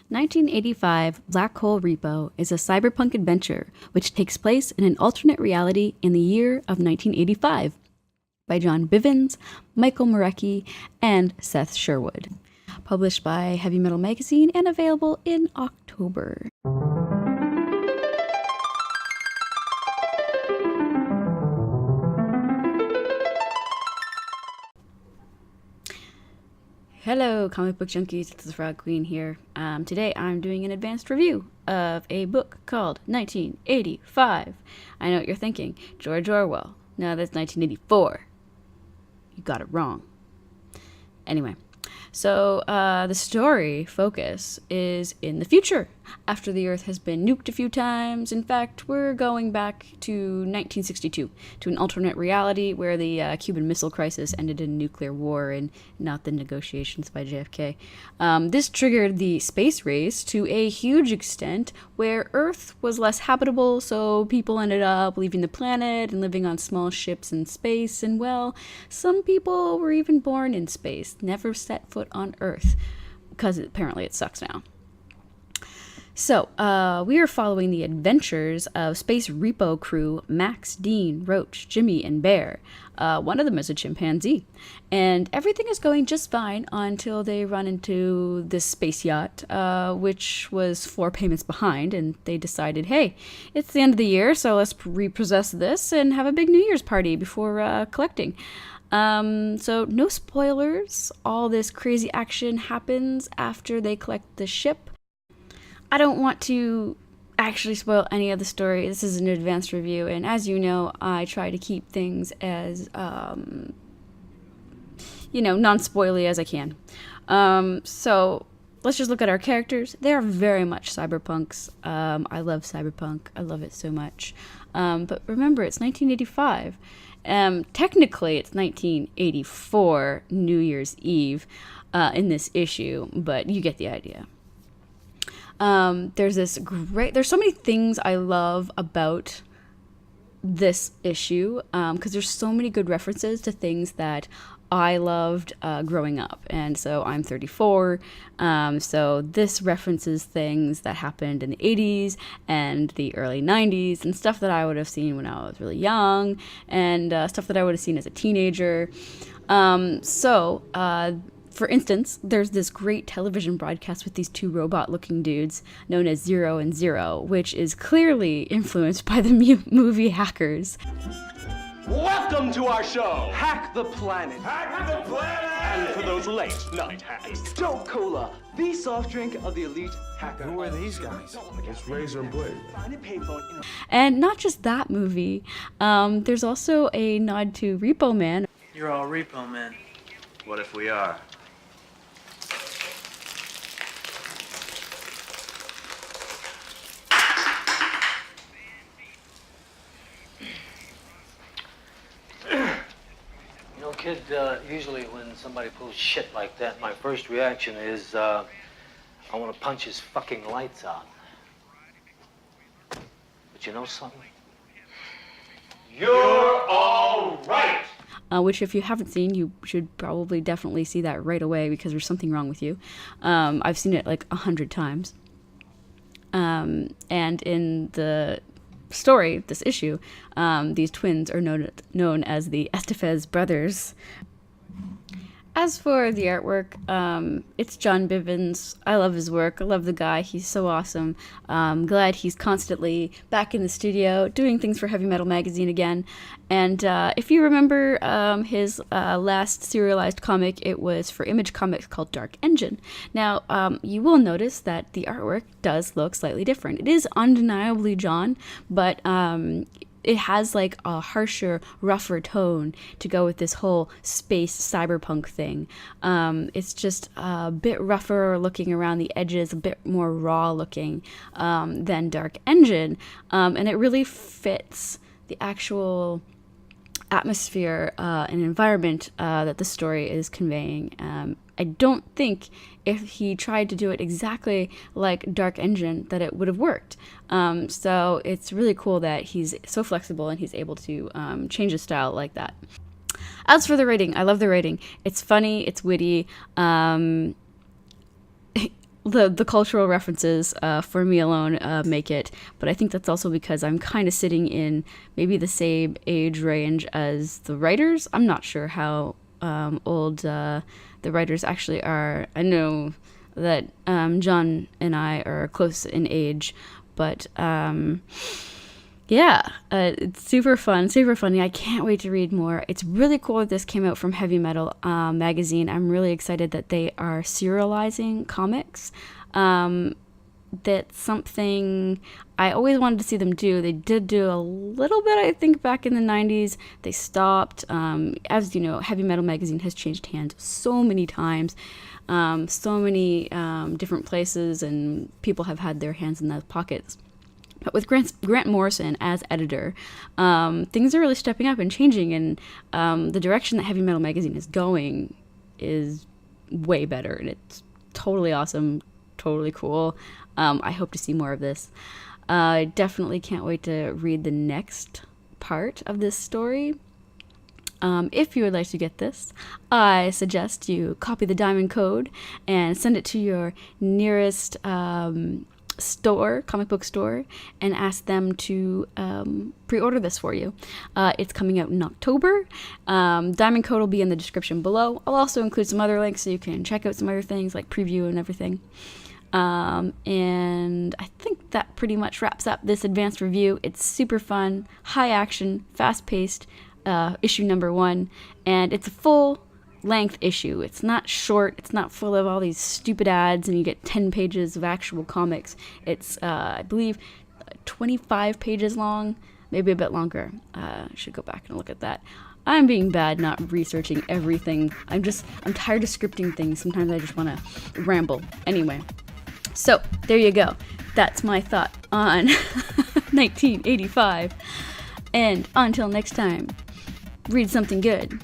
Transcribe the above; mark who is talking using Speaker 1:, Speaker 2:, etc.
Speaker 1: 1985 Black Hole Repo is a cyberpunk adventure which takes place in an alternate reality in the year of 1985 by John Bivens, Michael Moreci, and Seth Sherwood. Published by Heavy Metal Magazine and available in October. Hello, comic book junkies, it's the Frog Queen here. Today I'm doing an advanced review of a book called 1985. I know what you're thinking, George Orwell. No, that's 1984. You got it wrong. Anyway, so the story focus is in the future, after the Earth has been nuked a few times. In fact, we're going back to 1962, to an alternate reality where the Cuban Missile Crisis ended in nuclear war and not the negotiations by JFK. This triggered the space race to a huge extent, where Earth was less habitable, so people ended up leaving the planet and living on small ships in space, and well, some people were even born in space, never set foot on Earth, because apparently it sucks now. So, we are following the adventures of Space Repo crew Max, Dean, Roach, Jimmy, and Bear. One of them is a chimpanzee. And everything is going just fine until they run into this space yacht, which was 4 payments behind, and they decided, hey, it's the end of the year, so let's repossess this and have a big New Year's party before collecting. So no spoilers. All this crazy action happens after they collect the ship. I don't want to actually spoil any of the story. This is an advanced review, and as you know, I try to keep things as, non-spoily as I can. So let's just look at our characters. They are very much cyberpunks. I love cyberpunk. I love it so much. But remember, it's 1985. Technically, it's 1984, New Year's Eve, in this issue, but you get the idea. There's so many things I love about this issue, because there's so many good references to things that I loved growing up. And so I'm 34, so this references things that happened in the 80s and the early 90s, and stuff that I would have seen when I was really young, and stuff that I would have seen as a teenager. For instance, there's this great television broadcast with these 2 robot-looking dudes known as Zero and Zero, which is clearly influenced by the movie Hackers.
Speaker 2: Welcome to our show!
Speaker 3: Hack the planet!
Speaker 2: Hack the planet! And for those late night hacks.
Speaker 3: Dope Cola, the soft drink of the elite hacker.
Speaker 4: Who are these guys?
Speaker 2: I guess Razor and Blade.
Speaker 3: Find a payphone.
Speaker 1: And not just that movie, there's also a nod to Repo Man.
Speaker 5: You're all Repo Men.
Speaker 4: What if we are?
Speaker 5: Kid, usually when somebody pulls shit like that, my first reaction is, I want to punch his fucking lights out. But you know something?
Speaker 2: You're all right!
Speaker 1: Which, if you haven't seen, you should probably definitely see that right away, because there's something wrong with you. I've seen it like 100 times. And in the story, this issue, these twins are known as the Estefez brothers. As for the artwork, it's John Bivens. I love his work. I love the guy. He's so awesome. I'm glad he's constantly back in the studio doing things for Heavy Metal Magazine again. And if you remember his last serialized comic, it was for Image Comics called Dark Engine. Now, you will notice that the artwork does look slightly different. It is undeniably John, but it has like a harsher, rougher tone to go with this whole space cyberpunk thing. It's just a bit rougher looking around the edges, a bit more raw looking than Dark Engine. And it really fits the actual atmosphere and environment that the story is conveying. I don't think if he tried to do it exactly like Dark Engine that it would have worked. So it's really cool that he's so flexible and he's able to change his style like that. As for the writing, I love the writing. It's funny, it's witty. the cultural references for me alone make it, but I think that's also because I'm kind of sitting in maybe the same age range as the writers. I'm not sure how old the writers actually are. I know that John and I are close in age, but yeah, it's super fun, super funny. I can't wait to read more. It's really cool that this came out from Heavy Metal magazine. I'm really excited that they are serializing comics. That's something I always wanted to see them do. They did do a little bit, I think, back in the 90s. They stopped. As you know, Heavy Metal magazine has changed hands so many times. So many different places, and people have had their hands in those pockets. But with Grant Morrison as editor, things are really stepping up and changing, and the direction that Heavy Metal magazine is going is way better, and it's totally awesome, totally cool. I hope to see more of this. I definitely can't wait to read the next part of this story. If you would like to get this, I suggest you copy the diamond code and send it to your nearest store, comic book store, and ask them to pre-order this for you. It's coming out in October. Diamond code will be in the description below. I'll also include some other links so you can check out some other things like preview and everything. And I think that pretty much wraps up this advanced review. It's super fun, high action, fast-paced, issue number 1, and it's a full length issue. It's not short, it's not full of all these stupid ads and you get 10 pages of actual comics. It's I believe 25 pages long, maybe a bit longer. I should go back and look at that. I'm being bad not researching everything. I'm tired of scripting things. Sometimes I just want to ramble. Anyway, so there you go. That's my thought on 1985. And until next time, read something good.